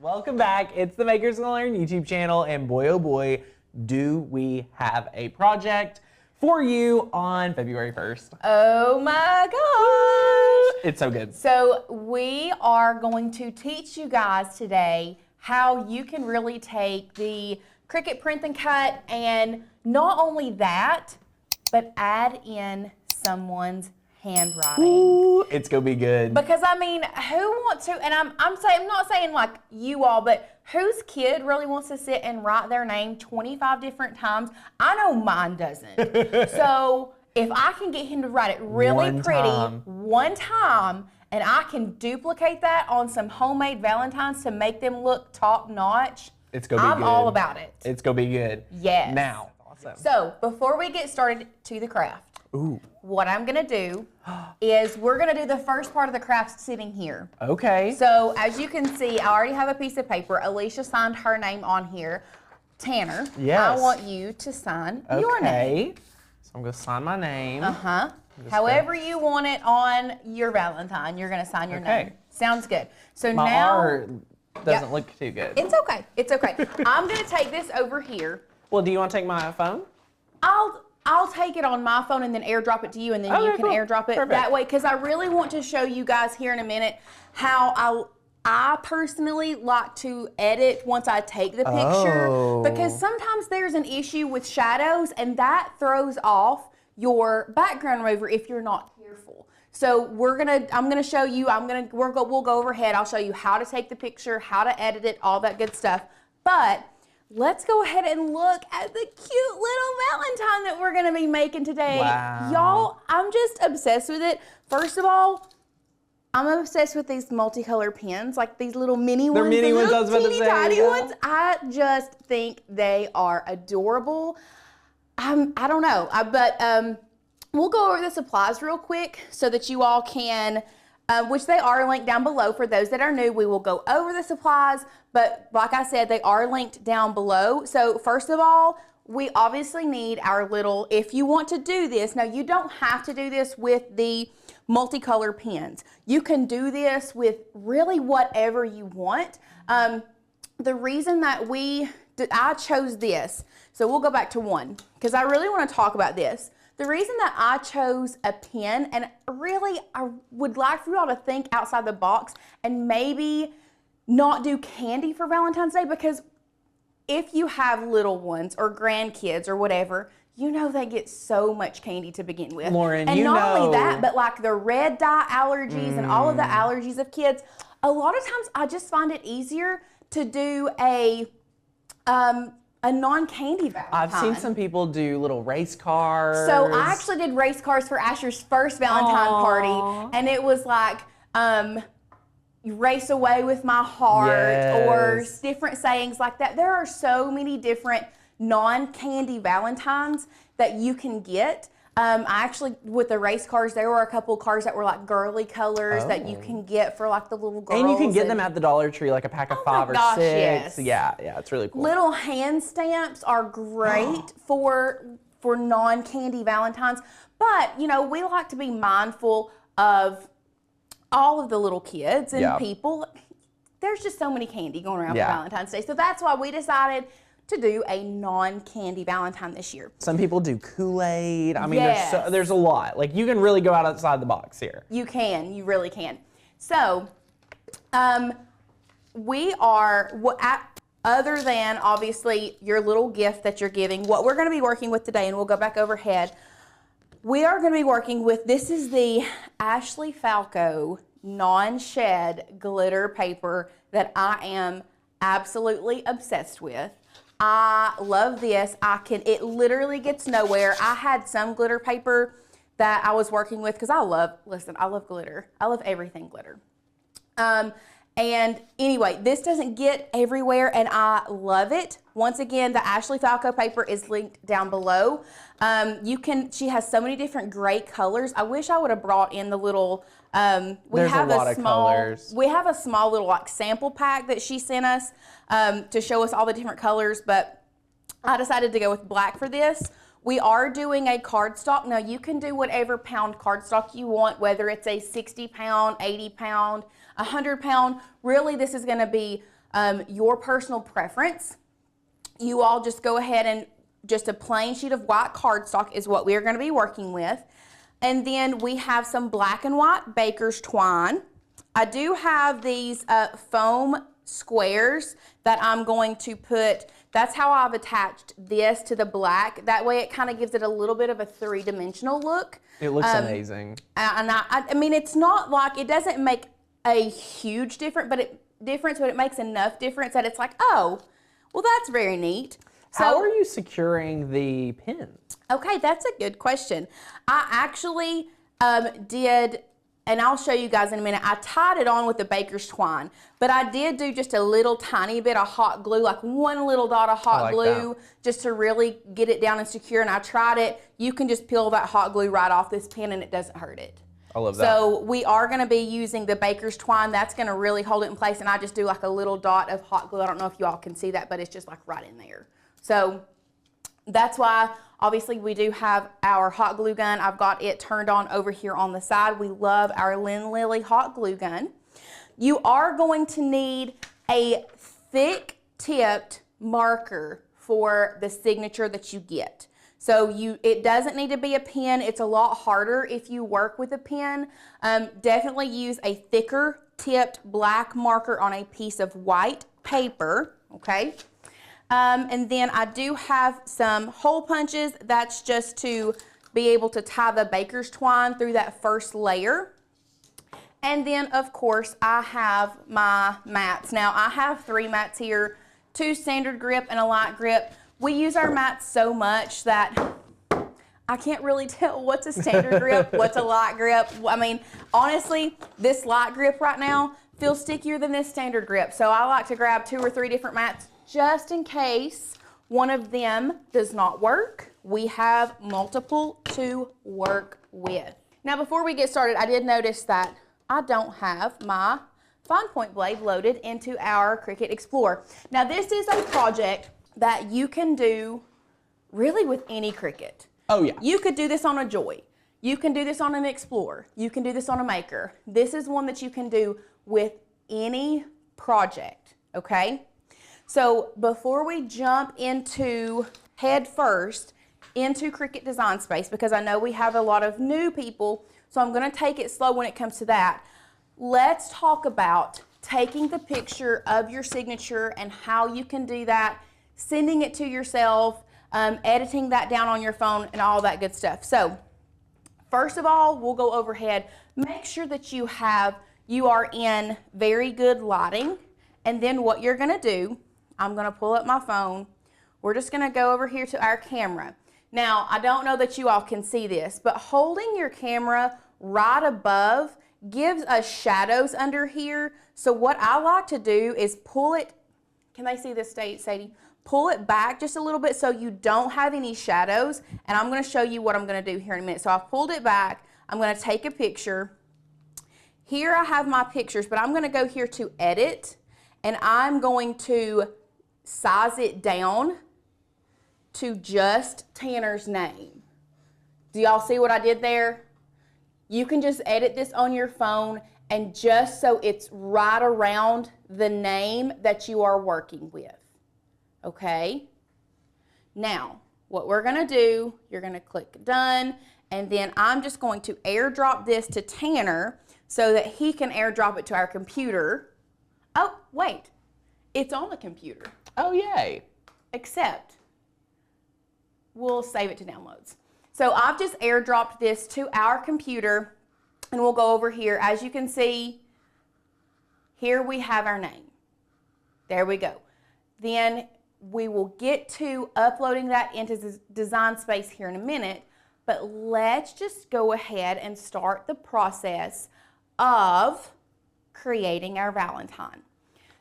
Welcome back. It's the Makers Gonna Learn YouTube channel, and boy oh boy, do we have a project for you on February 1st. Oh my gosh! It's so good. So we are going to teach you guys today how you can really take the Cricut Print and Cut, and not only that, but add in someone's handwriting. Ooh, it's gonna be good. Because I mean, who wants to, and I'm not saying like you all, but whose kid really wants to sit and write their name 25 different times? I know mine doesn't. So if I can get him to write it really one time, and I can duplicate that on some homemade Valentines to make them look top notch, it's gonna be good. I'm all about it. It's gonna be good. Yes. Now. Awesome. So before we get started to the craft, what I'm gonna do is we're gonna do the first part of the craft sitting here. Okay. So as you can see, I already have a piece of paper. Alicia signed her name on here. Tanner, yes. I want you to sign your name. So I'm gonna sign my name. However you want it on your Valentine, you're gonna sign your name. Sounds good. So my now art doesn't look too good. It's okay. It's okay. I'm gonna take this over here. Well, do you want to take my phone? I'll take it on my phone and then airdrop it to you, and then you can airdrop it that way, because I really want to show you guys here in a minute how I personally like to edit once I take the picture, because sometimes there's an issue with shadows, and that throws off your background remover if you're not careful. So I'm gonna show you. We'll go overhead. I'll show you how to take the picture, how to edit it, all that good stuff. But let's go ahead and look at the cute little Valentine that we're gonna be making today. Wow. Y'all, I'm just obsessed with it. First of all, I'm obsessed with these multicolor pens, like these little mini ones. They're mini ones, I was about to say. Tiny ones. I just think they are adorable. I don't know, but we'll go over the supplies real quick so that you all can, which they are linked down below. For those that are new, we will go over the supplies, but like I said, they are linked down below. So first of all, we obviously need our little, if you want to do this, now you don't have to do this with the multicolor pens. You can do this with really whatever you want. The reason that I chose this, so we'll go back to one, because I really want to talk about this. The reason that I chose a pen, and really I would like for you all to think outside the box and maybe not do candy for Valentine's Day, because if you have little ones or grandkids or whatever, you know they get so much candy to begin with. Lauren, and not only that, but like the red dye allergies and all of the allergies of kids, a lot of times I just find it easier to do a non-candy Valentine. I've seen some people do little race cars. So I actually did race cars for Asher's first Valentine party, and it was like, race away with my heart, or different sayings like that. There are so many different non-candy Valentines that you can get. I actually, with the race cars, there were a couple cars that were like girly colors that you can get for like the little girls. And you can get them at the Dollar Tree, like a pack of 5 or 6. Yes. Yeah, it's really cool. Little hand stamps are great for non-candy Valentines, but you know, we like to be mindful of all of the little kids and people. There's just so many candy going around for Valentine's Day, so that's why we decided to do a non-candy Valentine this year. Some people do Kool-Aid. I mean, there's a lot. Like, you can really go outside the box here. You can. You really can. So, we are, other than obviously your little gift that you're giving, what we're going to be working with today, and we'll go back overhead, we are going to be working with, this is the Ashley Falco non-shed glitter paper that I am absolutely obsessed with. I love this. It literally gets nowhere. I had some glitter paper that I was working with, because I love glitter. I love everything glitter. And anyway, this doesn't get everywhere, and I love it. Once again, the Ashley Falco paper is linked down below. She has so many different great colors. I wish I would have brought in the little, we have a small little like sample pack that she sent us to show us all the different colors, but I decided to go with black for this. We are doing a cardstock. Now you can do whatever pound cardstock you want, whether it's a 60 pound, 80 pound, 100 pound. Really, this is gonna be your personal preference. You all just go ahead and just a plain sheet of white cardstock is what we are going to be working with. And then we have some black and white baker's twine. I do have these foam squares that I'm going to put, that's how I've attached this to the black. That way it kind of gives it a little bit of a three-dimensional look. It looks amazing. And I mean, it's not like, it doesn't make a huge difference, but it makes enough difference that it's like, oh, well, that's very neat. How are you securing the pins? Okay, that's a good question. I actually did, and I'll show you guys in a minute, I tied it on with the baker's twine, but I did do just a little tiny bit of hot glue, like one little dot of hot glue, just to really get it down and secure, and I tried it. You can just peel that hot glue right off this pin and it doesn't hurt it. I love that. So we are going to be using the baker's twine. That's going to really hold it in place, and I just do like a little dot of hot glue. I don't know if you all can see that, but it's just like right in there. So that's why, obviously, we do have our hot glue gun. I've got it turned on over here on the side. We love our Lynn Lily hot glue gun. You are going to need a thick-tipped marker for the signature that you get. So it doesn't need to be a pen. It's a lot harder if you work with a pen. Definitely use a thicker tipped black marker on a piece of white paper, okay? And then I do have some hole punches. That's just to be able to tie the baker's twine through that first layer. And then, of course, I have my mats. Now, I have 3 mats here, 2 standard grip and a light grip. We use our mats so much that I can't really tell what's a standard grip, what's a light grip. I mean, honestly, this light grip right now feels stickier than this standard grip. So I like to grab 2 or 3 different mats just in case one of them does not work. We have multiple to work with. Now, before we get started, I did notice that I don't have my fine point blade loaded into our Cricut Explorer. Now, this is a project that you can do really with any Cricut. Oh, yeah. You could do this on a Joy. You can do this on an Explorer. You can do this on a Maker. This is one that you can do with any project, okay? So before we jump into head first into Cricut Design Space, because I know we have a lot of new people, so I'm going to take it slow when it comes to that. Let's talk about taking the picture of your signature and how you can do that, sending it to yourself, editing that down on your phone, and all that good stuff. So first of all, we'll go overhead. Make sure that you are in very good lighting. And then what you're going to do, I'm going to pull up my phone. We're just going to go over here to our camera. Now, I don't know that you all can see this, but holding your camera right above gives us shadows under here. So what I like to do is pull it, can they see this, Sadie? Pull it back just a little bit so you don't have any shadows. And I'm going to show you what I'm going to do here in a minute. So I've pulled it back. I'm going to take a picture. Here I have my pictures, but I'm going to go here to edit, and I'm going to size it down to just Tanner's name. Do y'all see what I did there? You can just edit this on your phone, and just so it's right around the name that you are working with. Okay? Now, what we're going to do, you're going to click done, and then I'm just going to airdrop this to Tanner so that he can airdrop it to our computer. Oh, wait. It's on the computer. Oh, yay. Except we'll save it to downloads. So I've just airdropped this to our computer, and we'll go over here. As you can see, here we have our name. There we go. Then we will get to uploading that into Design Space here in a minute, but let's just go ahead and start the process of creating our Valentine.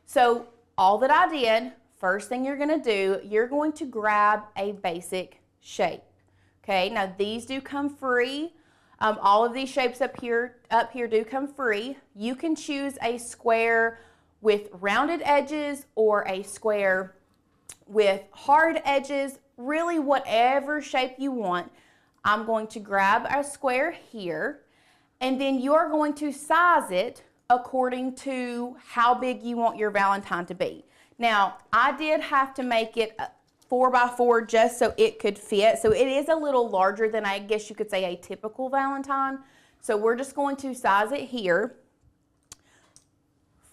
So all that I did, first thing you're going to do, you're going to grab a basic shape. Okay, now these do come free. All of these shapes up here do come free. You can choose a square with rounded edges or a square with hard edges, really whatever shape you want. I'm going to grab a square here, and then you're going to size it according to how big you want your Valentine to be. Now, I did have to make it 4x4 just so it could fit. So it is a little larger than, I guess you could say, a typical Valentine. So we're just going to size it here,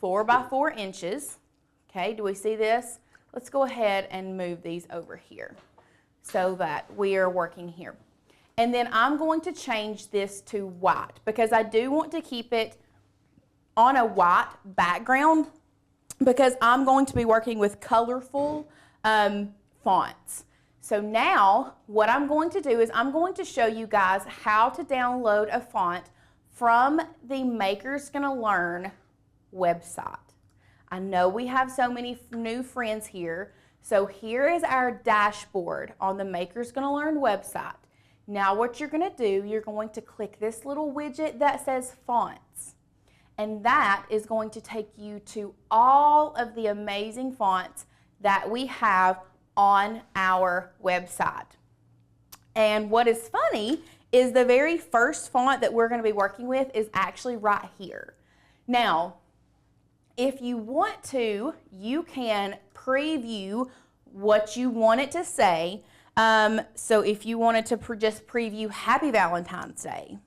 4x4 inches. Okay, do we see this? Let's go ahead and move these over here so that we are working here. And then I'm going to change this to white because I do want to keep it on a white background because I'm going to be working with colorful fonts. So now what I'm going to do is I'm going to show you guys how to download a font from the Makers Gonna Learn website. I know we have so many new friends here. So here is our dashboard on the Makers Gonna Learn website. Now what you're gonna do, you're going to click this little widget that says fonts. And that is going to take you to all of the amazing fonts that we have on our website. And what is funny is the very first font that we're going to be working with is actually right here. Now, if you want to, you can preview what you want it to say. So if you wanted to just preview Happy Valentine's Day,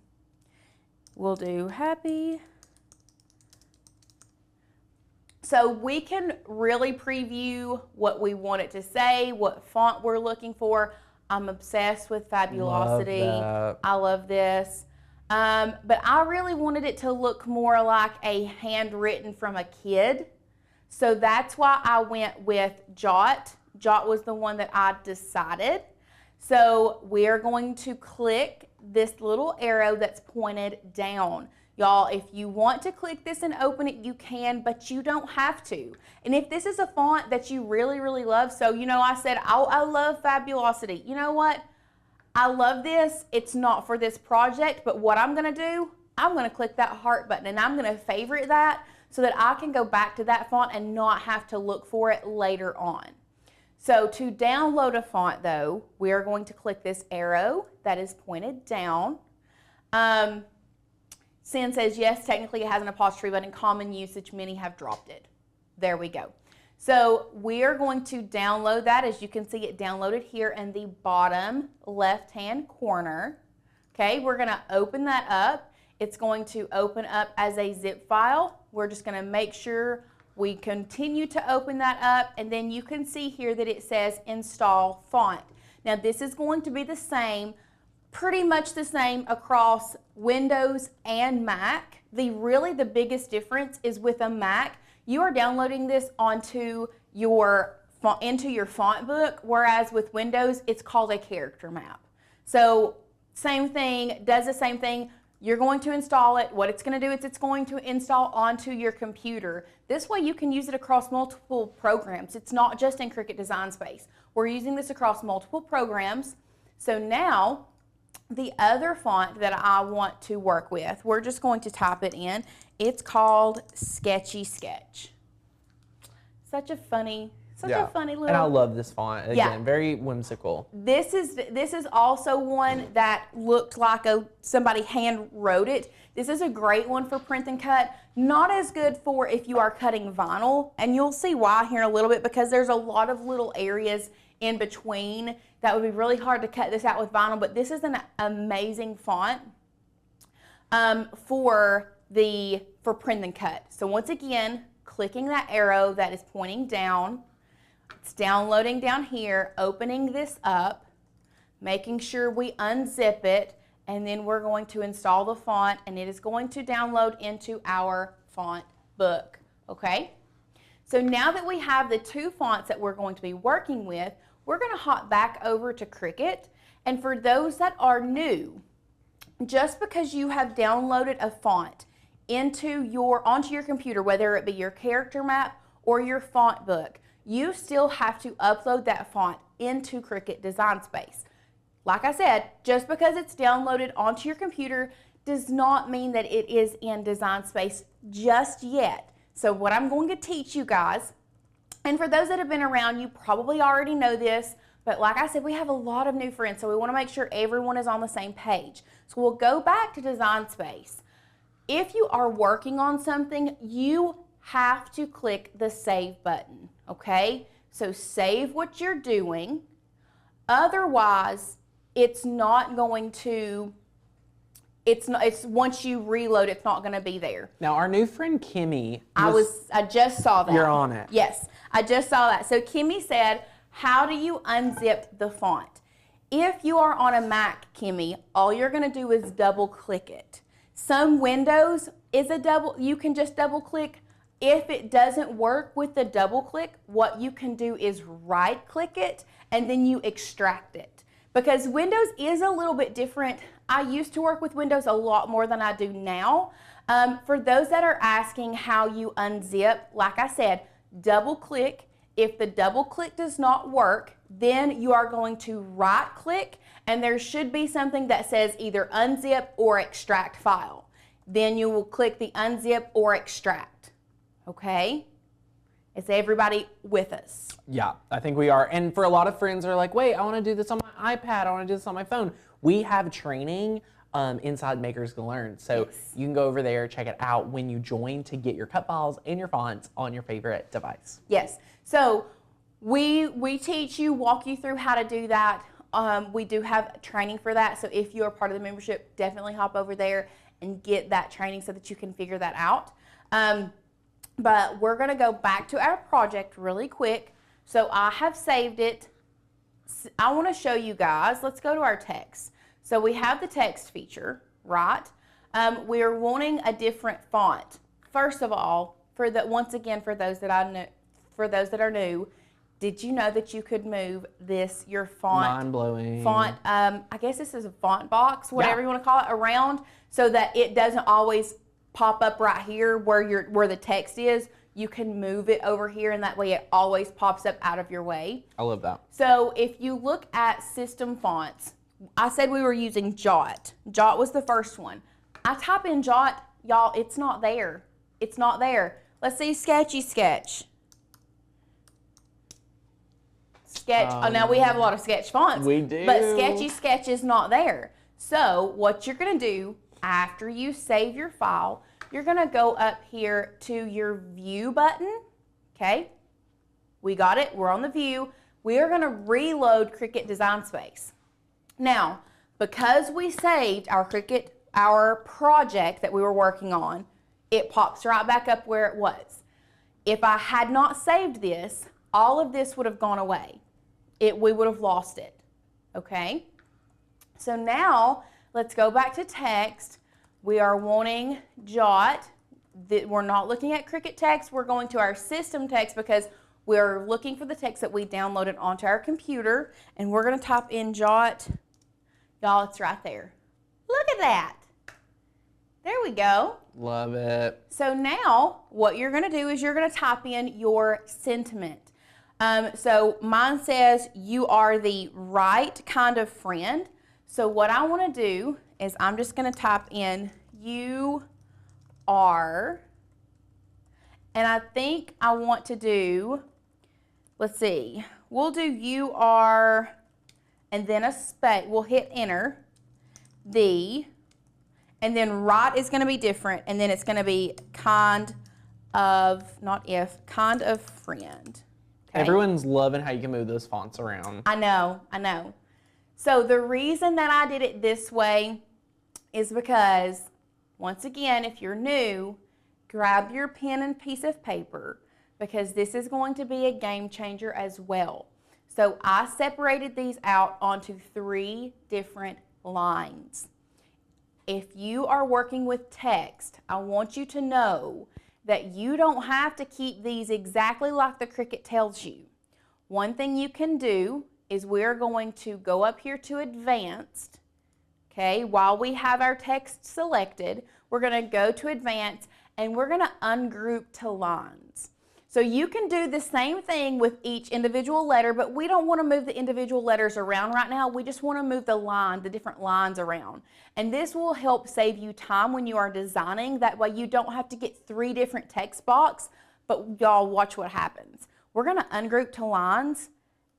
we'll do Happy. So we can really preview what we want it to say, what font we're looking for. I'm obsessed with Fabulosity. I love this. But I really wanted it to look more like a handwritten from a kid. So that's why I went with Jot. Jot was the one that I decided. So we're going to click this little arrow that's pointed down. Y'all, if you want to click this and open it, you can, but you don't have to. And if this is a font that you really, really love, so you know I said, I love Fabulosity. You know what? I love this. It's not for this project, but what I'm gonna do, I'm gonna click that heart button and I'm gonna favorite that so that I can go back to that font and not have to look for it later on. So to download a font though, we are going to click this arrow that is pointed down. Sin says, yes, technically it has an apostrophe, but in common usage, many have dropped it. There we go. So we are going to download that. As you can see, it downloaded here in the bottom left-hand corner. Okay, we're gonna open that up. It's going to open up as a zip file. We're just gonna make sure we continue to open that up, and then you can see here that it says install font. Now this is going to be the same, pretty much the same across Windows and Mac. The biggest difference is with a Mac, you are downloading this onto into your font book, whereas with Windows, it's called a character map. So same thing, does the same thing. You're going to install it. What it's going to do is it's going to install onto your computer. This way you can use it across multiple programs. It's not just in Cricut Design Space. We're using this across multiple programs. So now, the other font that I want to work with, we're just going to type it in. It's called Sketchy Sketch. Such a funny little. And I love this font. Again, very whimsical. This is also one that looked like somebody hand wrote it. This is a great one for print and cut. Not as good for if you are cutting vinyl, and you'll see why here in a little bit because there's a lot of little areas in between that would be really hard to cut this out with vinyl, but this is an amazing font for print and cut. So once again, clicking that arrow that is pointing down, it's downloading down here, opening this up, making sure we unzip it, and then we're going to install the font, and it is going to download into our font book, okay? So now that we have the two fonts that we're going to be working with, we're going to hop back over to Cricut. And for those that are new, just because you have downloaded a font onto your computer, whether it be your character map or your font book, you still have to upload that font into Cricut Design Space. Like I said, just because it's downloaded onto your computer does not mean that it is in Design Space just yet. So what I'm going to teach you guys, and for those that have been around, you probably already know this, but like I said, we have a lot of new friends, so we want to make sure everyone is on the same page. So we'll go back to Design Space. if you are working on something, you have to click the save button, okay? So save what you're doing. Otherwise, it's not going to, it's once you reload, it's not going to be there. Now, our new friend Kimmy. I just saw that. You're on it. Yes, I just saw that. So Kimmy said, how do you unzip the font? If you are on a Mac, Kimmy, all you're going to do is double click it. Some Windows is you can just double click. If it doesn't work with the double click, what you can do is right click it and then you extract it. Because Windows is a little bit different. I used to work with Windows a lot more than I do now. For those that are asking how you unzip, like I said, double click. If the double click does not work, then you are going to right click and there should be something that says either unzip or extract file. Then you will click the unzip or extract. Okay? Is everybody with us? Yeah, I think we are. And for a lot of friends who are like, wait, I want to do this on my iPad. I want to do this on my phone. We have training inside Makers Gonna Learn. So you can go over there, check it out when you join to get your cut files and your fonts on your favorite device. Yes. So we teach you, walk you through how to do that. We do have training for that. So if you are part of the membership, definitely hop over there and get that training so that you can figure that out. But we're going to go back to our project really quick. So I have saved it. I want to show you guys. Let's go to our text. So we have the text feature, right? We are wanting a different font. First of all, once again, for those that are new, did you know that you could move your font? Mind-blowing. Font, I guess this is a font box, whatever you want to call it, around, so that it doesn't always pop up right here where the text is. You can move it over here, and that way it always pops up out of your way. I love that. So if you look at system fonts, I said we were using Jot. Jot was the first one. I type in Jot, y'all, it's not there. It's not there. Let's see Sketchy Sketch. Sketch. Oh, now we have a lot of Sketch fonts. We do. But Sketchy Sketch is not there. So what you're going to do after you save your file, you're going to go up here to your View button. Okay. We got it. We're on the View. We are going to reload Cricut Design Space. Now, because we saved our project that we were working on, it pops right back up where it was. If I had not saved this, all of this would have gone away. We would have lost it. Okay? So now, let's go back to text. We are wanting Jot. We're not looking at Cricut text. We're going to our system text because we're looking for the text that we downloaded onto our computer. And we're going to type in Jot. Y'all, it's right there. Look at that. There we go. Love it. So now, what you're going to do is you're going to type in your sentiment. So mine says, you are the right kind of friend. So what I want to do is I'm just going to type in, you are, and I think I want to do, let's see, we'll do you are, and then a space, we'll hit enter, and then right is going to be different, and then it's going to be kind of, kind of friend. Okay? Everyone's loving how you can move those fonts around. I know. So the reason that I did it this way is because, once again, if you're new, grab your pen and piece of paper because this is going to be a game changer as well. So I separated these out onto 3 different lines. If you are working with text, I want you to know that you don't have to keep these exactly like the Cricut tells you. One thing you can do is we're going to go up here to Advanced, okay? While we have our text selected, we're going to go to Advanced and we're going to ungroup to lines. So you can do the same thing with each individual letter, but we don't want to move the individual letters around right now. We just want to move the different lines around. And this will help save you time when you are designing. That way you don't have to get 3 different text boxes, but y'all watch what happens. We're going to ungroup to lines,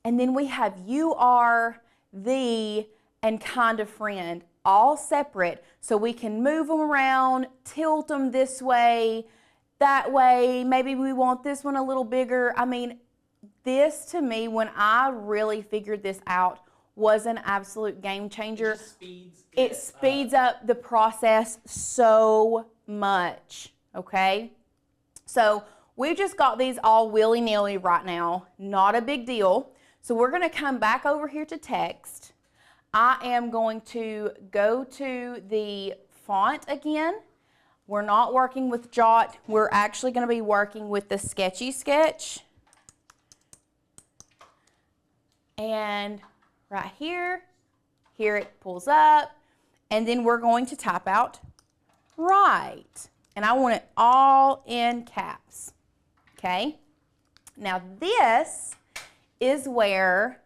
and then we have you are, the, and kind of friend. all separate so we can move them around, tilt them this way, that way. Maybe we want this one a little bigger. I mean, this to me, when I really figured this out, was an absolute game changer. It speeds up the process so much, okay? So we just got these all willy-nilly right now, not a big deal. So we're gonna come back over here to text. I am going to go to the font again. We're not working with Jot. We're actually gonna be working with the Sketchy Sketch. And right here it pulls up, and then we're going to type out right. And I want it all in caps, okay? Now this is where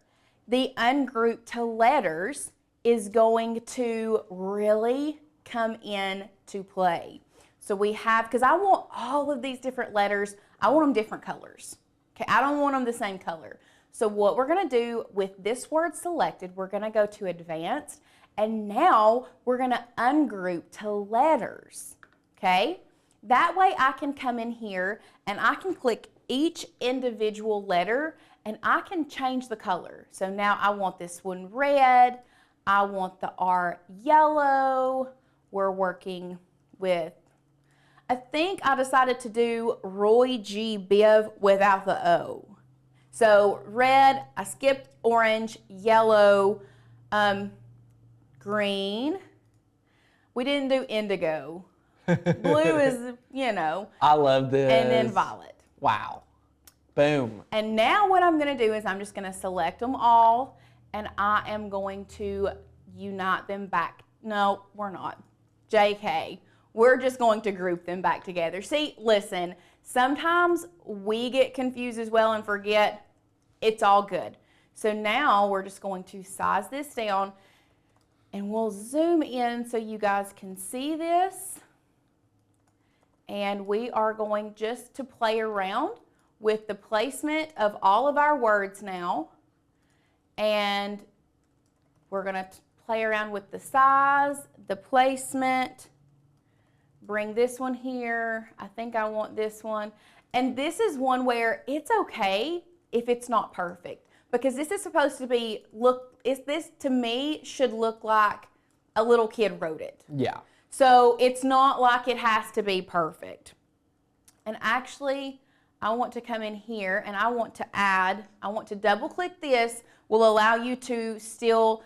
the ungroup to letters is going to really come in to play. So we have, because I want all of these different letters, I want them different colors, okay? I don't want them the same color. So what we're gonna do with this word selected, we're gonna go to advanced, and now we're gonna ungroup to letters, okay? That way I can come in here and I can click each individual letter and I can change the color. So now I want this one red, I want the R yellow. We're working with, I think I decided to do Roy G. Biv without the O. So red, I skipped orange, yellow, green. We didn't do indigo. Blue is, you know. I love this. And then violet. Wow. Boom. And now what I'm going to do is I'm just going to select them all, and I am going to unite them back. No, we're not. JK. We're just going to group them back together. See, listen, sometimes we get confused as well and forget. It's all good. So now we're just going to size this down, and we'll zoom in so you guys can see this. And we are going just to play around with the placement of all of our words now. And we're going to play around with the size, the placement. Bring this one here. I think I want this one. And this is one where it's okay if it's not perfect, because this is supposed to be, this to me should look like a little kid wrote it. Yeah. So it's not like it has to be perfect. And actually, I want to come in here and I want to double click this, will allow you to still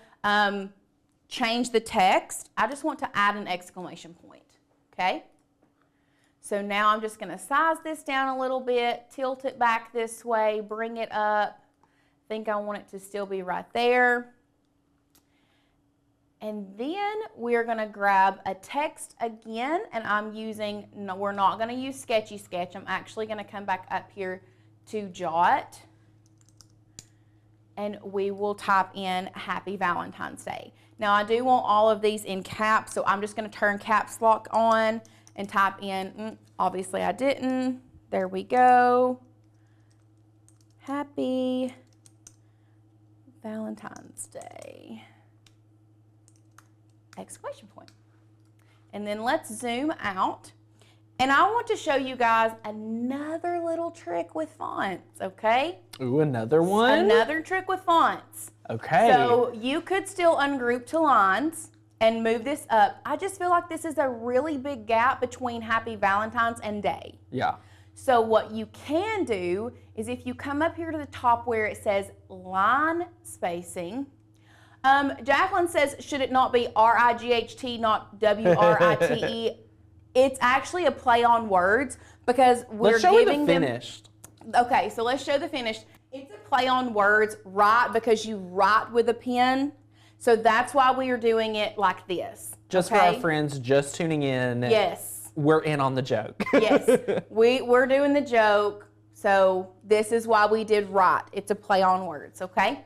change the text. I just want to add an exclamation point, okay? So now I'm just gonna size this down a little bit, tilt it back this way, bring it up. I think I want it to still be right there. And then we're gonna grab a text again, and I'm using, no, we're not gonna use Sketchy Sketch. I'm actually gonna come back up here to Jot, and we will type in Happy Valentine's Day. Now I do want all of these in caps, so I'm just gonna turn caps lock on and type in, obviously I didn't, there we go. Happy Valentine's Day. Exclamation point. And then let's zoom out. And I want to show you guys another little trick with fonts, okay? Ooh, another one? Another trick with fonts. Okay. So you could still ungroup to lines and move this up. I just feel like this is a really big gap between Happy Valentine's and Day. Yeah. So what you can do is if you come up here to the top where it says line spacing, Jacqueline says, should it not be R-I-G-H-T, not W-R-I-T-E? It's actually a play on words because we're giving them... Let's show the finished. Okay, so let's show the finished. It's a play on words, right, because you write with a pen. So that's why we are doing it like this. Just okay? for our friends just tuning in. Yes. We're in on the joke. Yes, we're doing the joke. So this is why we did right. It's a play on words, okay?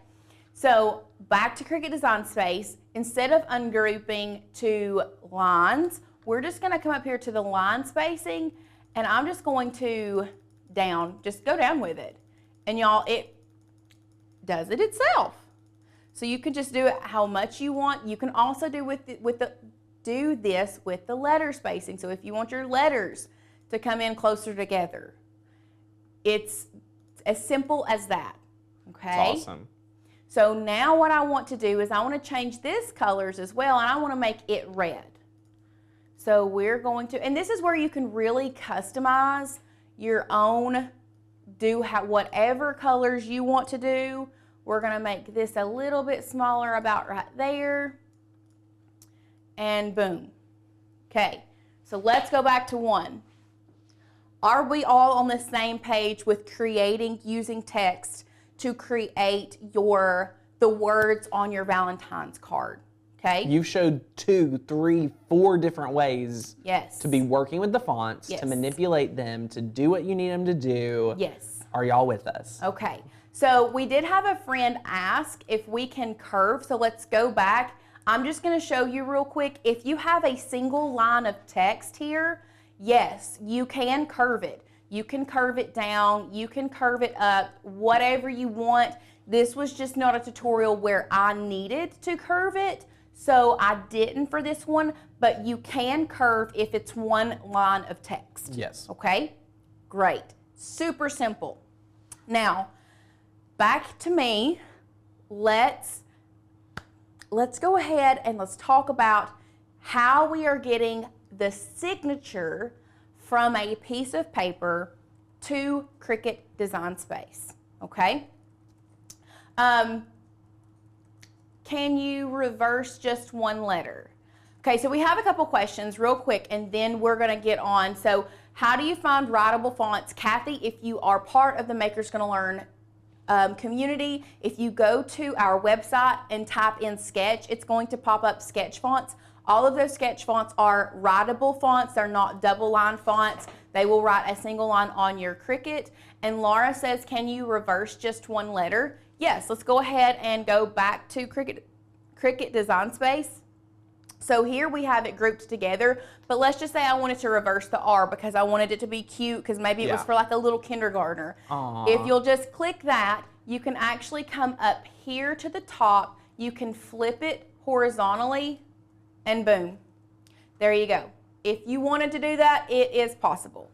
So back to Cricut Design Space. Instead of ungrouping to lines, we're just gonna come up here to the line spacing, and I'm just going to just go down with it. And y'all, it does it itself. So you can just do it how much you want. You can also do this with the letter spacing. So if you want your letters to come in closer together, it's as simple as that. Okay? That's awesome. So now what I want to do is I want to change this colors as well, and I want to make it red. So we're going to, and this is where you can really customize your own, whatever colors you want to do. We're going to make this a little bit smaller, about right there. And boom. Okay, so let's go back to 1. Are we all on the same page with using text to create the words on your Valentine's card? Okay. You've showed 2, 3, 4 different ways Yes. to be working with the fonts, Yes. to manipulate them, to do what you need them to do. Yes. Are y'all with us? Okay. So we did have a friend ask if we can curve. So let's go back. I'm just going to show you real quick. If you have a single line of text here, yes, you can curve it. You can curve it down. You can curve it up, whatever you want. This was just not a tutorial where I needed to curve it, so I didn't for this one, but you can curve if it's one line of text. Yes. Okay? Great. Super simple. Now, back to me. Let's go ahead and let's talk about how we are getting the signature from a piece of paper to Cricut Design Space. Okay? Can you reverse just one letter? Okay, so we have a couple questions real quick, and then we're going to get on. So how do you find writable fonts? Kathy, if you are part of the Makers Gonna Learn community, if you go to our website and type in Sketch, it's going to pop up Sketch fonts. All of those Sketch fonts are writable fonts. They're not double line fonts. They will write a single line on your Cricut. And Laura says, can you reverse just one letter? Yes, let's go ahead and go back to Cricut Design Space. So here we have it grouped together, but let's just say I wanted to reverse the R because I wanted it to be cute, because maybe it was for like a little kindergartner. Aww. If you'll just click that, you can actually come up here to the top. You can flip it horizontally, and boom, there you go. If you wanted to do that, it is possible.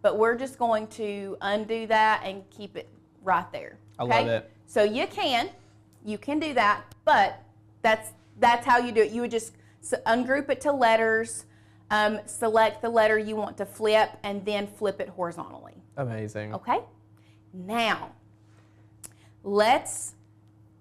But we're just going to undo that and keep it right there. Okay? I love it. So you can do that, but that's how you do it. You would just ungroup it to letters, select the letter you want to flip, and then flip it horizontally. Amazing. Okay? Now, let's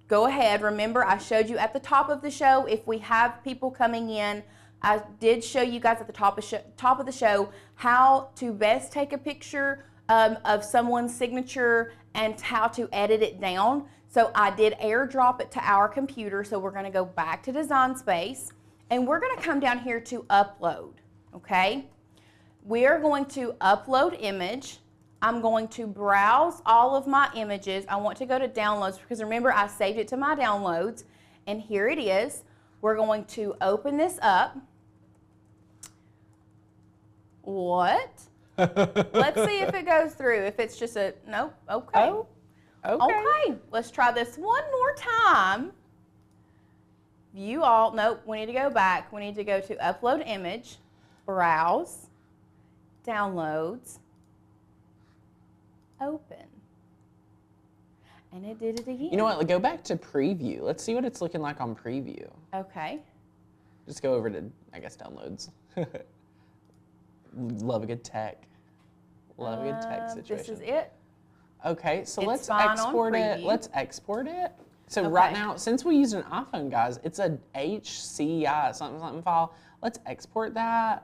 go ahead. Remember, I showed you at the top of the show, if we have people coming in, I did show you guys at the top of the show how to best take a picture of someone's signature and how to edit it down. So I did airdrop it to our computer. So we're going to go back to Design Space, and we're going to come down here to upload. Okay? We are going to upload image. I'm going to browse all of my images. I want to go to downloads because remember I saved it to my downloads, and here it is. We're going to open this up. What? Let's see if it goes through. If it's just a nope. Okay. Oh, okay. Let's try this one more time. View all. Nope. We need to go back. We need to go to upload image, browse, downloads, open. And it did it again. You know what? Go back to preview. Let's see what it's looking like on preview. Okay. Just go over to, I guess, downloads. Love a good tech. Love a good tech situation. This is it. Okay, so It's let's fine on export it. preview. Let's export it. So Okay. right now, since we use an iPhone, guys, it's a HCI something file. Let's export that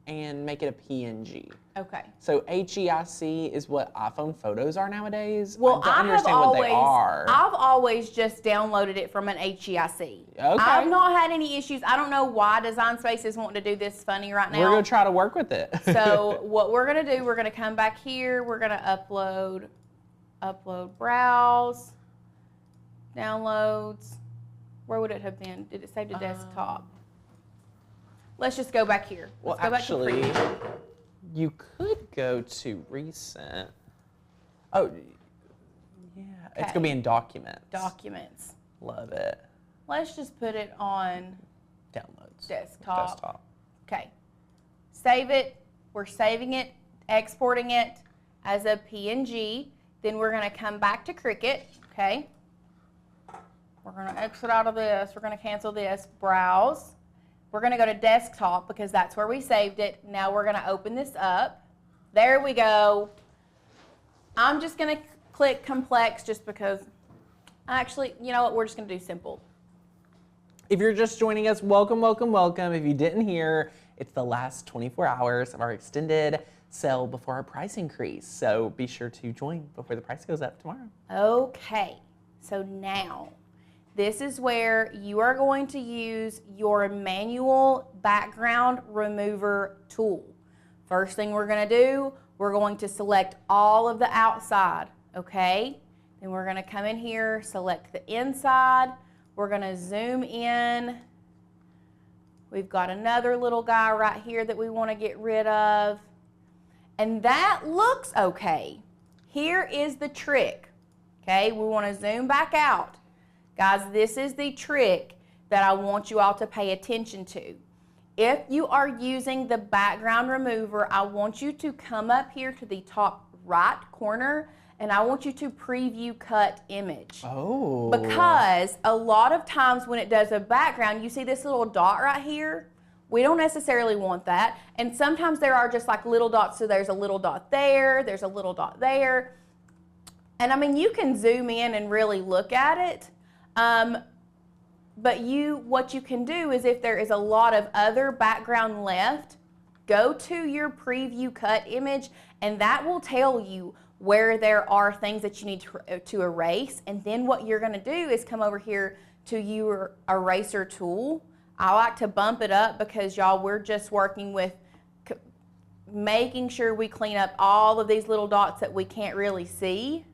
and make it a PNG. Okay. So HEIC is what iPhone photos are nowadays. Well, I don't understand what they are. I've always just downloaded it from an HEIC. Okay. I've not had any issues. I don't know why Design Space is wanting to do this funny right now. We're gonna try to work with it. So what we're gonna do, we're gonna come back here. We're gonna upload, browse, downloads. Where would it have been? Did it save to desktop? Let's just go back here. Well, Let's go back actually, to preview. you could go to recent. Oh, yeah. It's Okay. gonna be in documents. Documents. Love it. Let's just put it on Downloads. desktop. Okay. Save it. We're saving it, exporting it as a PNG. Then we're going to come back to Cricut. Okay. We're going to exit out of this. We're going to cancel this. Browse. We're going to go to desktop because that's where we saved it. Now we're going to open this up. There we go. I'm just going to click complex just because, actually, you know what? We're just going to do simple. If you're just joining us, welcome, welcome, welcome. If you didn't hear, it's the last 24 hours of our extended sale before our price increase. So be sure to join before the price goes up tomorrow. Okay, so now this is where you are going to use your manual background remover tool. First thing we're going to do, we're going to select all of the outside, okay? Then we're going to come in here, select the inside. We're going to zoom in. We've got another little guy right here that we want to get rid of. And that looks okay. Here is the trick, okay? We want to zoom back out. Guys, this is the trick that I want you all to pay attention to. If you are using the background remover, I want you to come up here to the top right corner and I want you to preview cut image. Oh. Because a lot of times when it does a background, you see this little dot right here? We don't necessarily want that. And sometimes there are just like little dots, so there's a little dot there, there's a little dot there. And I mean, you can zoom in and really look at it. But what you can do is if there is a lot of other background left, go to your preview cut image and that will tell you where there are things that you need to erase. And then what you're going to do is come over here to your eraser tool. I like to bump it up because y'all, we're just working with making sure we clean up all of these little dots that we can't really see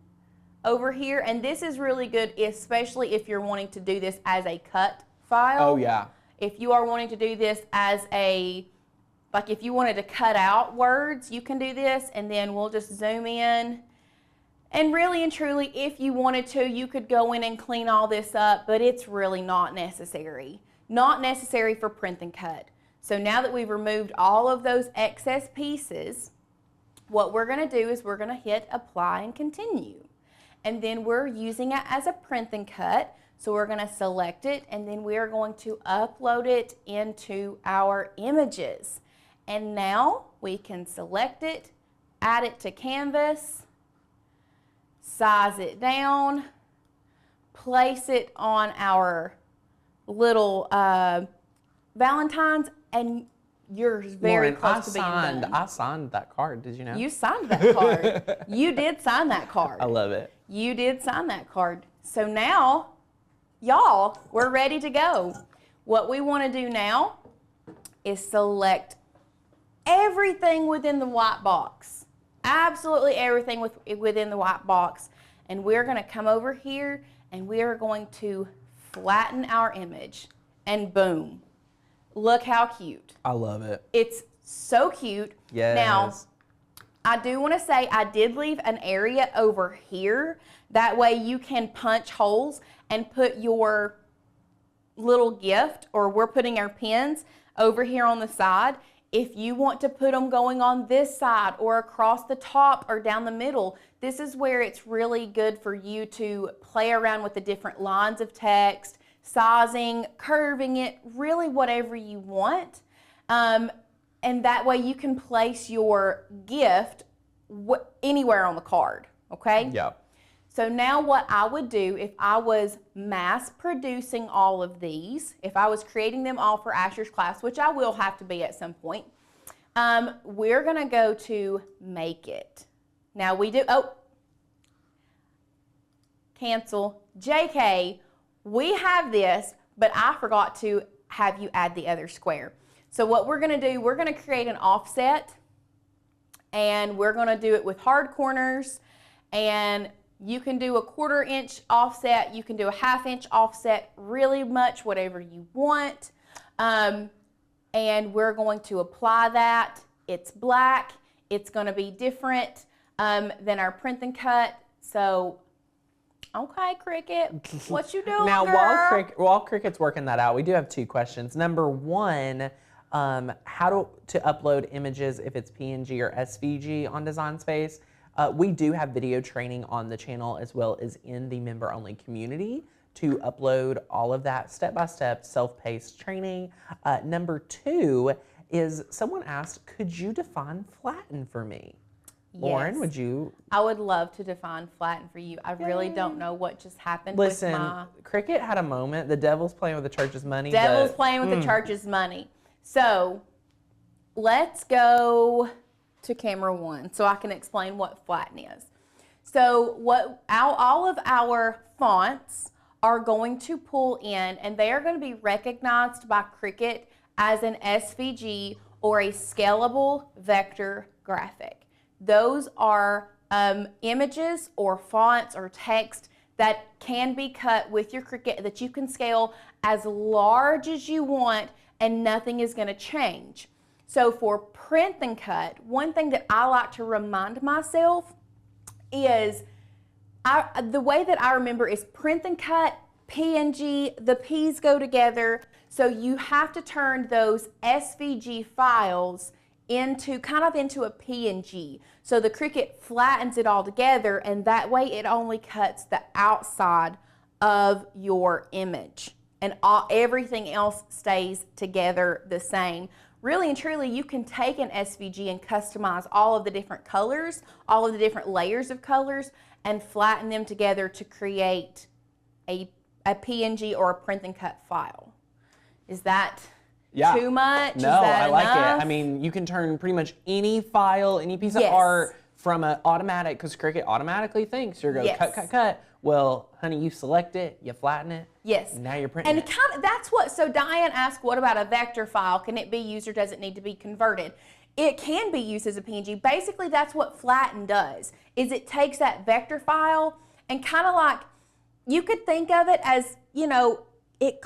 over here. And this is really good, especially if you're wanting to do this as a cut file. Oh yeah. If you are wanting to do this as like if you wanted to cut out words, you can do this, and then we'll just zoom in. And really and truly, if you wanted to, you could go in and clean all this up, but it's really not necessary. Not necessary for print and cut. So now that we've removed all of those excess pieces, what we're going to do is we're going to hit apply and continue. And then we're using it as a print and cut. So we're going to select it, and then we are going to upload it into our images. And now we can select it, add it to canvas, size it down, place it on our little Valentines, and you're very close to being done. I signed that card. Did you know? You signed that card. You did sign that card. I love it. You did sign that card. So now, y'all, we're ready to go. What we want to do now is select everything within the white box. Absolutely everything within the white box. And we're going to come over here and we are going to flatten our image. And boom. Look how cute. I love it. It's so cute. Yes. Now, I do want to say I did leave an area over here. That way you can punch holes and put your little gift, or we're putting our pins over here on the side. If you want to put them going on this side or across the top or down the middle, this is where it's really good for you to play around with the different lines of text, sizing, curving it, really whatever you want. And that way you can place your gift anywhere on the card, okay? Yeah. So now what I would do if I was mass producing all of these, if I was creating them all for Asher's class, which I will have to be at some point, we're going to go to make it. Now we do, cancel, JK, we have this, but I forgot to have you add the other square. So what we're going to do, we're going to create an offset, and we're going to do it with hard corners, and you can do a 1/4 inch offset, you can do a 1/2 inch offset, really much whatever you want. And we're going to apply that. It's black, it's going to be different than our print and cut. So Okay, Cricut, what you doing, Now, girl? while Cricut's working that out, we do have 2 questions. Number 1, how to upload images if it's PNG or SVG on Design Space. We do have video training on the channel as well as in the member-only community to upload all of that step-by-step self-paced training. Number 2 is someone asked, could you define flatten for me? Lauren, would you? I would love to define flatten for you. I really don't know what just happened Listen, with my... Cricut had a moment. The devil's playing with the church's money. Devil's playing with the church's money. So let's go to camera 1 so I can explain what flatten is. So all of our fonts are going to pull in, and they are going to be recognized by Cricut as an SVG or a scalable vector graphic. Those are images or fonts or text that can be cut with your Cricut that you can scale as large as you want and nothing is going to change. So for print and cut, one thing that I like to remind myself is the way that I remember is print and cut, PNG, the P's go together. So you have to turn those SVG files into a PNG. So the Cricut flattens it all together, and that way it only cuts the outside of your image, and everything else stays together the same. Really and truly, you can take an SVG and customize all of the different colors, all of the different layers of colors, and flatten them together to create a PNG or a print and cut file. Is that too much? No, I like it. I mean, you can turn pretty much any file, any piece of art from an automatic, because Cricut automatically thinks you're going to cut, cut, cut. Well, honey, you select it, you flatten it. Yes. Now you're printing it. And that's what, so Diane asked, what about a vector file? Can it be used or does it need to be converted? It can be used as a PNG. Basically, that's what flatten does, is it takes that vector file and kind of like, you could think of it as, you know, it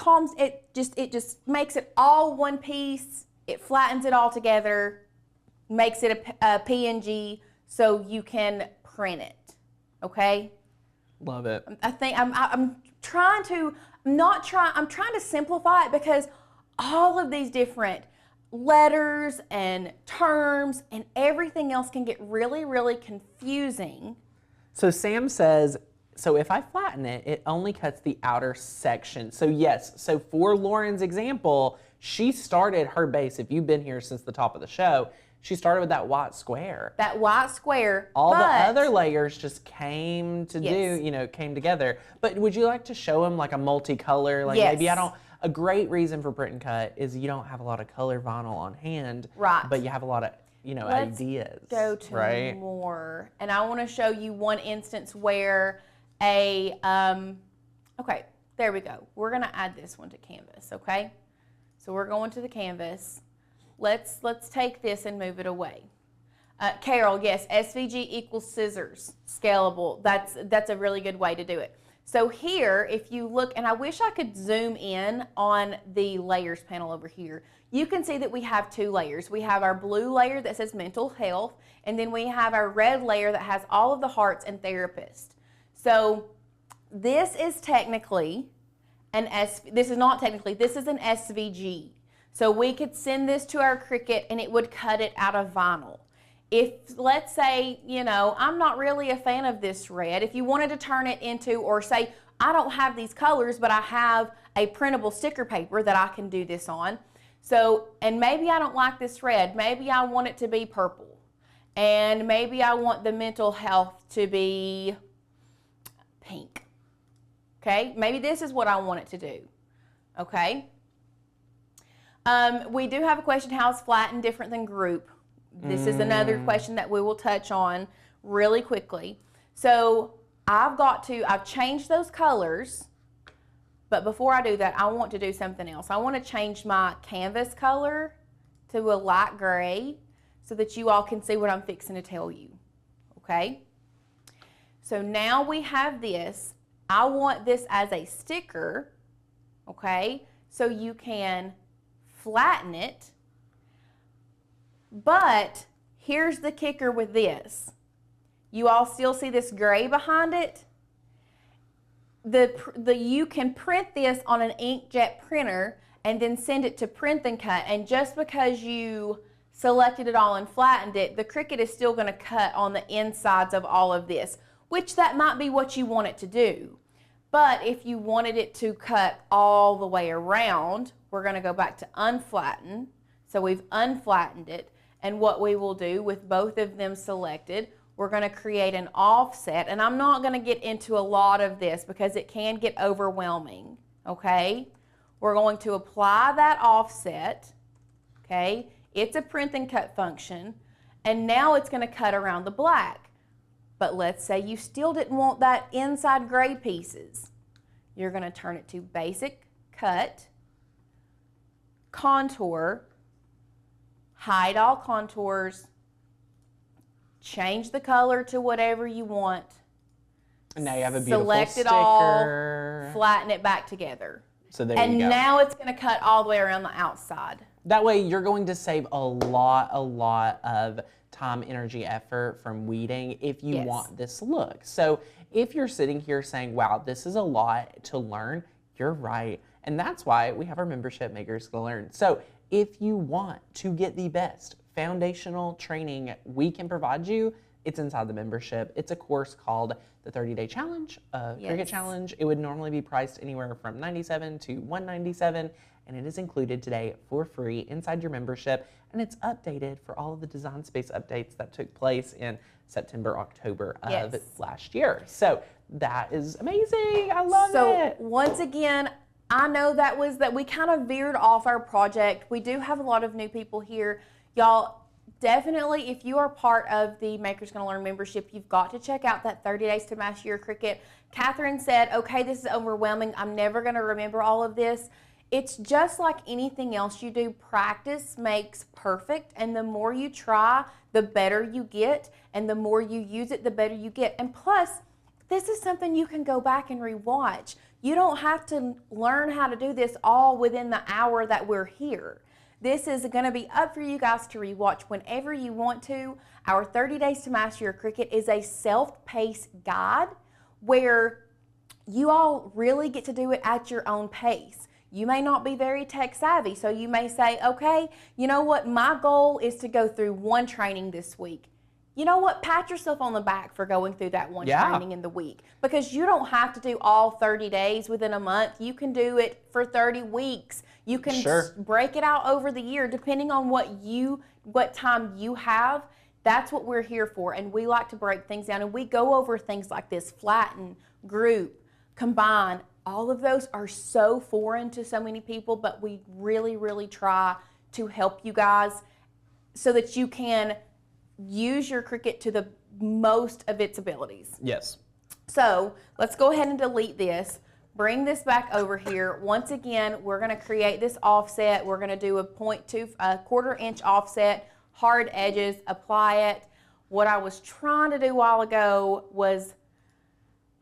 just makes it all one piece. It flattens it all together, makes it a PNG so you can print it. Okay? Love it. I'm trying to simplify it because all of these different letters and terms and everything else can get really, really confusing. So Sam says, so if I flatten it, it only cuts the outer section. So yes, so for Lauren's example, she started her base, if you've been here since the top of the show, she started with that white square. That white square. All the other layers just came together. But would you like to show them like a multicolor? Like maybe a great reason for print and cut is you don't have a lot of color vinyl on hand. Right. But you have a lot of, ideas. Go to more. And I want to show you one instance where okay, there we go. We're going to add this one to Canvas, okay? So we're going to the Canvas. Let's take this and move it away. Carol, yes, SVG equals scissors, scalable. That's a really good way to do it. So here, if you look, and I wish I could zoom in on the layers panel over here, you can see that we have 2 layers. We have our blue layer that says mental health, and then we have our red layer that has all of the hearts and therapist. So this is technically this is an SVG. So we could send this to our Cricut and it would cut it out of vinyl. If, let's say, I'm not really a fan of this red, if you wanted to turn it into, or say, I don't have these colors, but I have a printable sticker paper that I can do this on. So, and maybe I don't like this red, maybe I want it to be purple. And maybe I want the mental health to be pink. Okay, maybe this is what I want it to do. Okay. We do have a question, how is flatten different than group? This is another question that we will touch on really quickly. So I've changed those colors, but before I do that, I want to do something else. I want to change my canvas color to a light gray so that you all can see what I'm fixing to tell you. Okay? So now we have this. I want this as a sticker, okay? So you can flatten it, but here's the kicker with this. You all still see this gray behind it? you can print this on an inkjet printer and then send it to Print and Cut. And just because you selected it all and flattened it, the Cricut is still going to cut on the insides of all of this, which that might be what you want it to do. But if you wanted it to cut all the way around, we're going to go back to unflatten. So we've unflattened it. And what we will do with both of them selected, we're going to create an offset. And I'm not going to get into a lot of this because it can get overwhelming, okay? We're going to apply that offset, okay? It's a print and cut function. And now it's going to cut around the black. But let's say you still didn't want that inside gray pieces. You're going to turn it to Basic, Cut, Contour, hide all contours, change the color to whatever you want. And now you have a beautiful select sticker. It all, flatten it back together. So there you go. And now it's going to cut all the way around the outside. That way you're going to save a lot of time, energy, effort from weeding if you want this look. So if you're sitting here saying, wow, this is a lot to learn, you're right. And that's why we have our membership, Makers Gonna Learn. So if you want to get the best foundational training we can provide you, it's inside the membership. It's a course called the 30-Day Challenge, Cricut Challenge. It would normally be priced anywhere from $97 to $197, and it is included today for free inside your membership, and it's updated for all of the Design Space updates that took place in September, October of last year. So that is amazing. I love it. So once again, I know that we kind of veered off our project. We do have a lot of new people here. Y'all, definitely, if you are part of the Makers Gonna Learn membership, you've got to check out that 30 Days to Master Your Cricut. Catherine said, okay, this is overwhelming. I'm never gonna remember all of this. It's just like anything else you do. Practice makes perfect, and the more you try, the better you get, and the more you use it, the better you get. And plus, this is something you can go back and rewatch. You don't have to learn how to do this all within the hour that we're here. This is going to be up for you guys to rewatch whenever you want to. Our 30 Days to Master Your Cricut is a self-paced guide where you all really get to do it at your own pace. You may not be very tech savvy, so you may say, okay, you know what, my goal is to go through one training this week. You know what, pat yourself on the back for going through that one training in the week, because you don't have to do all 30 days within a month. You can do it for 30 weeks. You can break it out over the year depending on what time you have. That's what we're here for, and we like to break things down, and we go over things like this: flatten, group, combine. All of those are so foreign to so many people, but we really, really try to help you guys so that you can use your Cricut to the most of its abilities. Yes. So let's go ahead and delete this. Bring this back over here. Once again, we're going to create this offset. We're going to do a 1/4 inch offset, hard edges, apply it. What I was trying to do a while ago was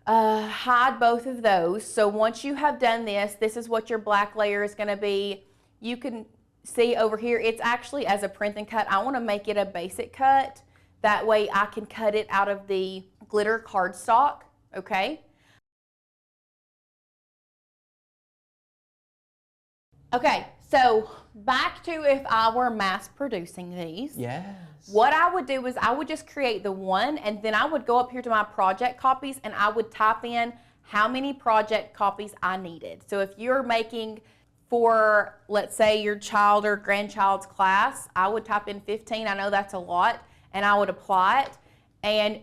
hide both of those. So once you have done this, this is what your black layer is going to be. You can see over here, it's actually as a print and cut. I want to make it a basic cut. That way I can cut it out of the glitter cardstock, okay? Okay, so back to if I were mass producing these. Yes. What I would do is I would just create the one, and then I would go up here to my project copies, and I would type in how many project copies I needed. So if you're making for, let's say, your child or grandchild's class, I would type in 15. I know that's a lot, and I would apply it. And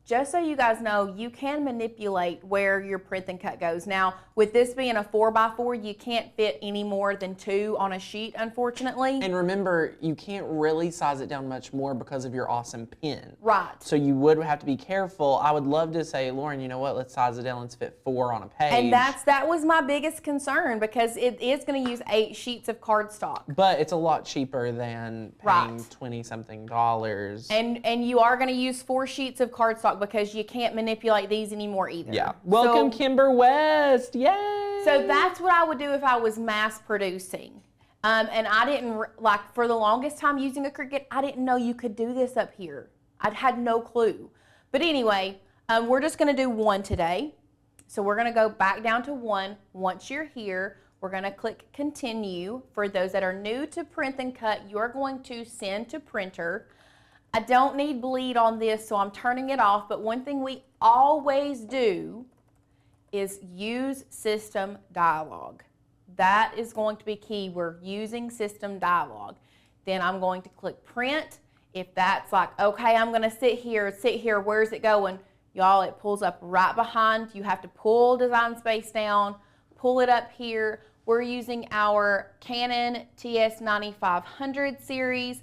just so you guys know, you can manipulate where your print and cut goes. Now, with this being a 4x4, you can't fit any more than 2 on a sheet, unfortunately. And remember, you can't really size it down much more because of your awesome pen. Right. So you would have to be careful. I would love to say, Lauren, you know what, let's size it down, let's fit 4 on a page. And that was my biggest concern, because it is going to use 8 sheets of cardstock. But it's a lot cheaper than paying $20-something. And you are going to use 4 sheets of cardstock because you can't manipulate these anymore either. Yeah. Welcome, Kimber West. Yay! So that's what I would do if I was mass producing. And I didn't, like, for the longest time using a Cricut, I didn't know you could do this up here. I had no clue. But anyway, we're just going to do one today. So we're gonna go back down to 1. Once you're here, we're gonna click continue. For those that are new to Print and Cut, you're going to send to printer. I don't need bleed on this, so I'm turning it off, but one thing we always do is use system dialog. That is going to be key. We're using system dialog. Then I'm going to click print. If that's like, okay, I'm gonna sit here, where's it going? Y'all, it pulls up right behind. You have to pull design space down, pull it up here. We're using our Canon TS9500 series.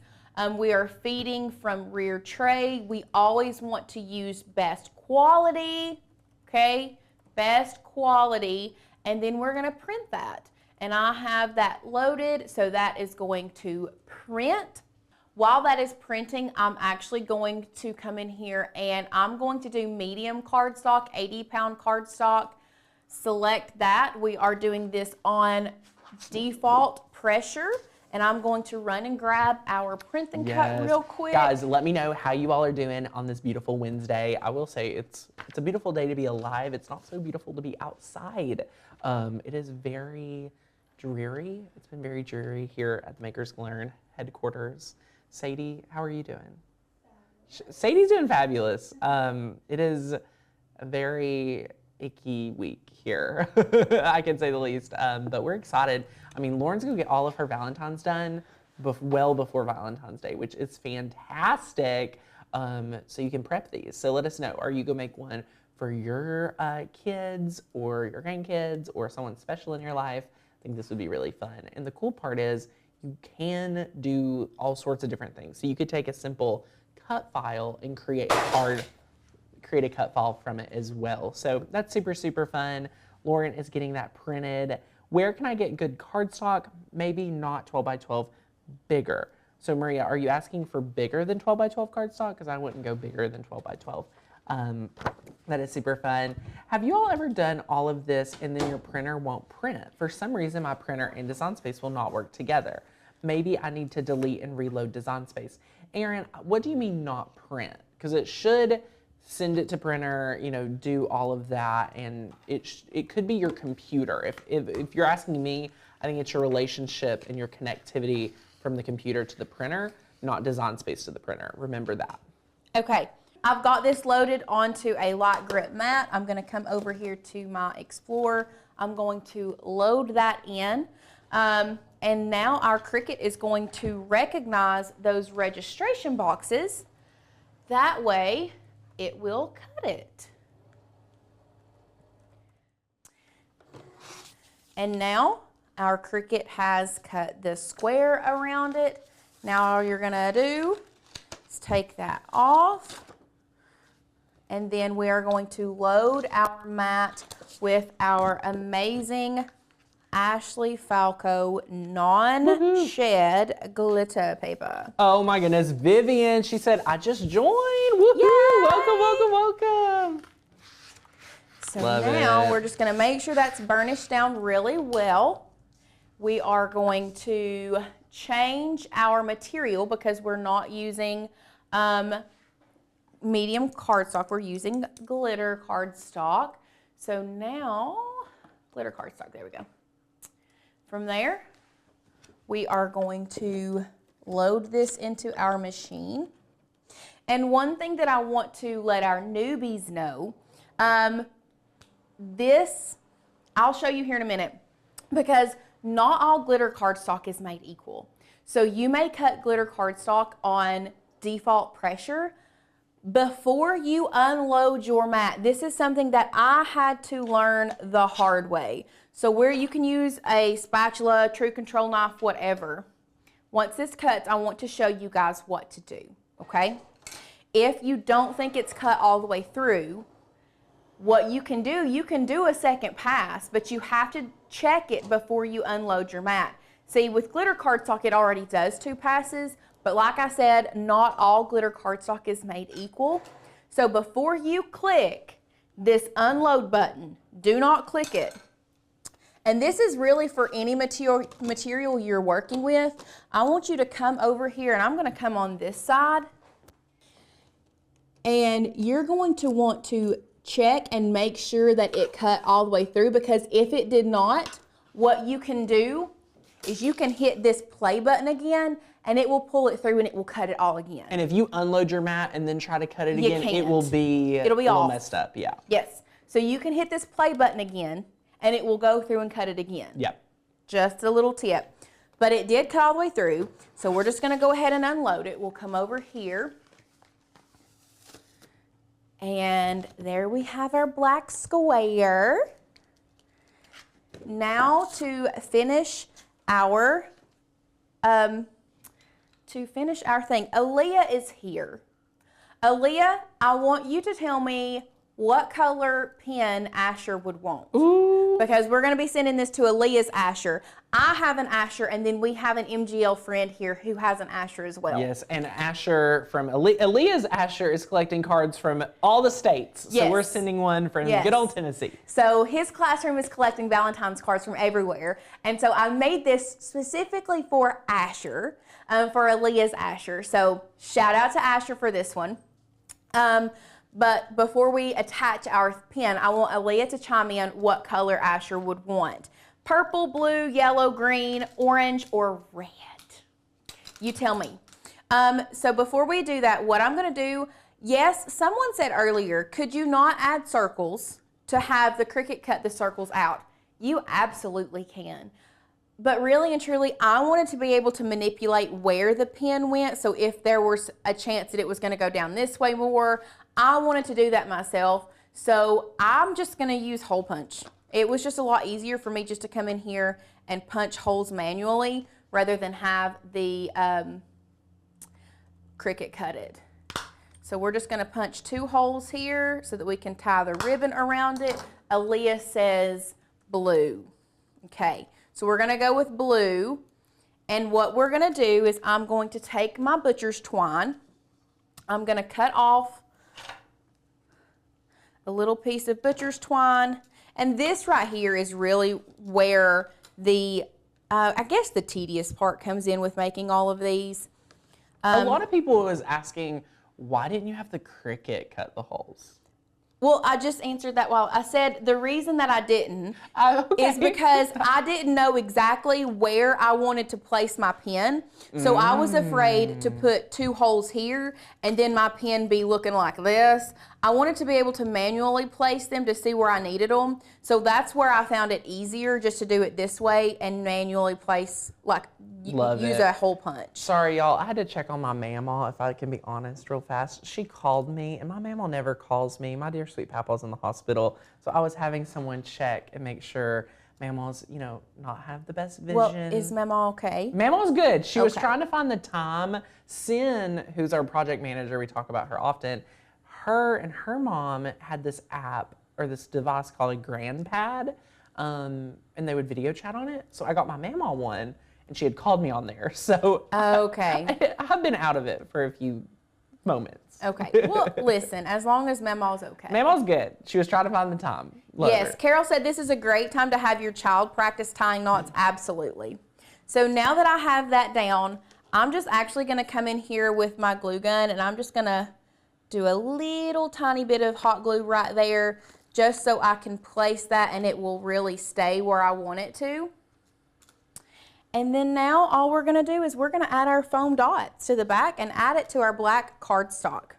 We are feeding from rear tray. We always want to use best quality, okay? Best quality, and then we're gonna print that. And I have that loaded, so that is going to print. While that is printing, I'm actually going to come in here and I'm going to do medium cardstock, 80-pound cardstock. Select that. We are doing this on default pressure, and I'm going to run and grab our Print and Cut real quick. Guys, let me know how you all are doing on this beautiful Wednesday. I will say it's a beautiful day to be alive. It's not so beautiful to be outside. It is very dreary. It's been very dreary here at the Makers Learn headquarters. Sadie, how are you doing? Sadie's doing fabulous. It is a very icky week here, I can say the least, but we're excited. I mean, Lauren's gonna get all of her Valentines done well before Valentine's Day, which is fantastic. So you can prep these. So let us know, are you gonna make one for your kids or your grandkids or someone special in your life? I think this would be really fun. And the cool part is you can do all sorts of different things. So you could take a simple cut file and create a cut file from it as well. So that's super, super fun. Lauren is getting that printed. Where can I get good cardstock? Maybe not 12 by 12, bigger. So Maria, are you asking for bigger than 12 by 12 cardstock? Because I wouldn't go bigger than 12 by 12. That is super fun. Have you all ever done all of this and then your printer won't print? For some reason, my printer and Design Space will not work together. Maybe I need to delete and reload Design Space. Aaron, what do you mean not print? Because it should send it to printer, you know, do all of that, and it could be your computer. If you're asking me, I think it's your relationship and your connectivity from the computer to the printer, not Design Space to the printer. Remember that. Okay, I've got this loaded onto a light grip mat. I'm gonna come over here to my Explorer. I'm going to load that in. And now our Cricut is going to recognize those registration boxes. That way, it will cut it. And now our Cricut has cut the square around it. Now all you're gonna do is take that off, and then we are going to load our mat with our amazing Ashley Falco non-shed glitter paper. Oh my goodness, Vivian, she said, I just joined. Woohoo! Yay! Welcome, welcome, welcome. So Love now it. we're just gonna make sure that's burnished down really well. We are going to change our material because we're not using medium cardstock, we're using glitter cardstock. So now, glitter cardstock, there we go. From there, we are going to load this into our machine. And one thing that I want to let our newbies know, this, I'll show you here in a minute, because not all glitter cardstock is made equal. So you may cut glitter cardstock on default pressure. Before you unload your mat, this is something that I had to learn the hard way. So where you can use a spatula, true control knife, whatever. Once this cuts, I want to show you guys what to do, okay? If you don't think it's cut all the way through, what you can do a second pass, but you have to check it before you unload your mat. See, with glitter cardstock, it already does 2 passes, but like I said, not all glitter cardstock is made equal. So before you click this unload button, do not click it. And this is really for any material you're working with. I want you to come over here, and I'm gonna come on this side. And you're going to want to check and make sure that it cut all the way through, because if it did not, what you can do is you can hit this play button again and it will pull it through and it will cut it all again. And if you unload your mat and then try to cut it again, can't. it'll be all messed up. Yeah. Yes. So you can hit this play button again and it will go through and cut it again. Yep. Just a little tip. But it did cut all the way through. So we're just going to go ahead and unload it. We'll come over here. And there we have our black square. Now to finish our thing, Aaliyah is here. Aaliyah, I want you to tell me what color pen Asher would want. Ooh. Because we're going to be sending this to Aaliyah's Asher. I have an Asher, and then we have an MGL friend here who has an Asher as well. Yes, and Asher from Aaliyah's Asher is collecting cards from all the states. Yes. So we're sending one from good old Tennessee. So his classroom is collecting Valentine's cards from everywhere. And so I made this specifically for Asher, for Aaliyah's Asher. So shout out to Asher for this one. But before we attach our pen, I want Aaliyah to chime in what color Asher would want. Purple, blue, yellow, green, orange, or red? You tell me. So before we do that, what I'm going to do, yes, someone said earlier, could you not add circles to have the Cricut cut the circles out? You absolutely can. But really and truly, I wanted to be able to manipulate where the pen went. So if there was a chance that it was going to go down this way more, I wanted to do that myself. So I'm just going to use hole punch. It was just a lot easier for me just to come in here and punch holes manually rather than have the Cricut cut it. So we're just going to punch 2 holes here so that we can tie the ribbon around it. Aaliyah says blue. Okay, so we're going to go with blue. And what we're going to do is I'm going to take my butcher's twine. I'm going to cut off a little piece of butcher's twine. And this right here is really where the, I guess the tedious part comes in with making all of these. A lot of people was asking, why didn't you have the Cricut cut the holes? Well, I just answered that while I said the reason that I didn't is because I didn't know exactly where I wanted to place my pen. So I was afraid to put 2 holes here and then my pen be looking like this. I wanted to be able to manually place them to see where I needed them. So that's where I found it easier just to do it this way and manually place, like use a hole punch. Sorry, y'all. I had to check on my mamaw, if I can be honest, real fast. She called me, and my mamaw never calls me. My dear sweet papa's in the hospital. So I was having someone check and make sure mamaw's, not have the best vision. Well, is Mamaw okay? Mamaw's good. She was trying to find the time. Sin, who's our project manager, we talk about her often, her and her mom had this app or this device called a GrandPad, and they would video chat on it. So I got my mamaw one, and she had called me on there. So I've been out of it for a few moments. Okay. Well, listen, as long as Mamaw's okay. Mamaw's good. She was trying to find the time. Love her. Carol said this is a great time to have your child practice tying knots. Absolutely. So now that I have that down, I'm just actually going to come in here with my glue gun, and I'm just going to do a little tiny bit of hot glue right there just so I can place that and it will really stay where I want it to. And then now all we're going to do is we're going to add our foam dots to the back and add it to our black cardstock.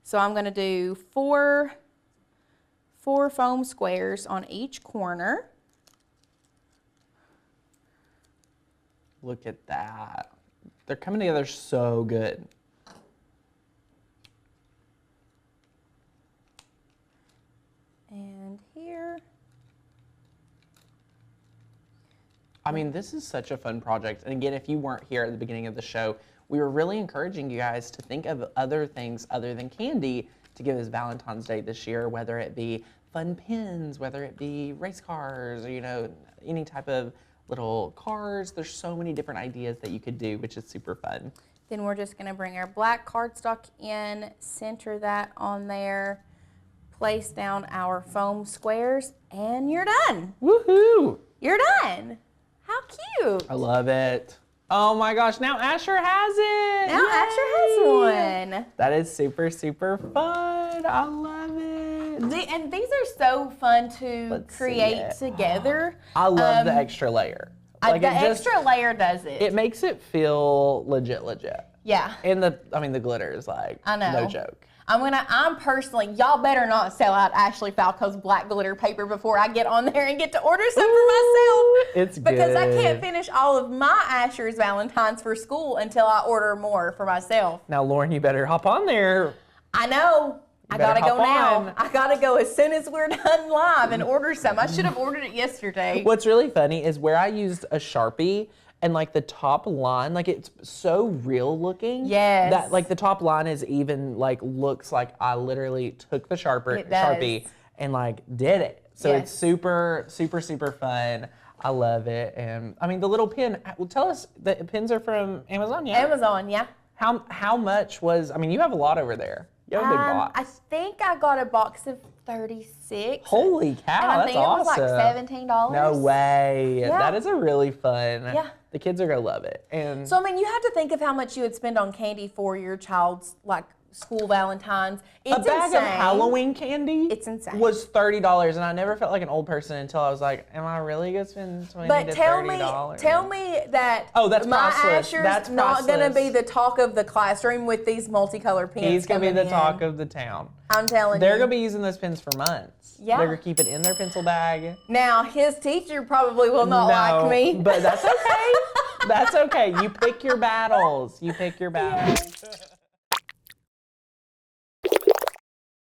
So I'm going to do four foam squares on each corner. Look at that. They're coming together so good. And here. I mean, this is such a fun project. And again, if you weren't here at the beginning of the show, we were really encouraging you guys to think of other things other than candy to give us Valentine's Day this year, whether it be fun pins, whether it be race cars, or, any type of little cars. There's so many different ideas that you could do, which is super fun. Then we're just going to bring our black cardstock in, center that on there, place down our foam squares, and you're done. Woohoo! You're done. How cute. I love it. Oh my gosh, now Asher has it. Now Yay! Asher has one. That is super, super fun. I love it. And these are so fun to Let's see create it. together. I love the extra layer. The extra layer does it. It makes it feel legit. Yeah. And the glitter is like, I know. no joke. I'm personally, y'all better not sell out Ashley Falco's black glitter paper before I get on there and get to order some for myself. It's because I good. can't finish all of my Asher's Valentines for school until I order more for myself. Now, Lauren, you better hop on there. I know. I better gotta go hop now. on. I gotta go as soon as we're done live and order some. I should have ordered it yesterday. What's really funny is where I used a Sharpie and like the top line, like it's so real looking. Yes. That like the top line is even like looks like I literally took the Sharpie and like did it. So Yes. it's super, super, super fun. I love it. And I mean, the little pin, well, tell us, the pins are from Amazon, yeah? Amazon, yeah. How much was, I mean, you have a lot over there. You have a big box. I think I got a box of 36. Holy cow, and I that's think it was awesome. like $17. No way. Yeah. That is a really fun. Yeah. The kids are going to love it. And So, I mean, you have to think of how much you would spend on candy for your child's, like, school Valentines. It's a bag insane. of Halloween candy It's insane. was $30, and I never felt like an old person until I was like, am I really going to spend $20 But to tell $30? me that Oh, that's my priceless. Asher's That's not going to be priceless. the talk of the classroom with these multicolored pens. He's going to be coming the talk in. of the town. I'm telling They're you. going to be using those pens for months. Yeah. They're going to keep it in their pencil bag. Now, his teacher probably will not like me. But that's okay. That's okay. You pick your battles. You pick your battles.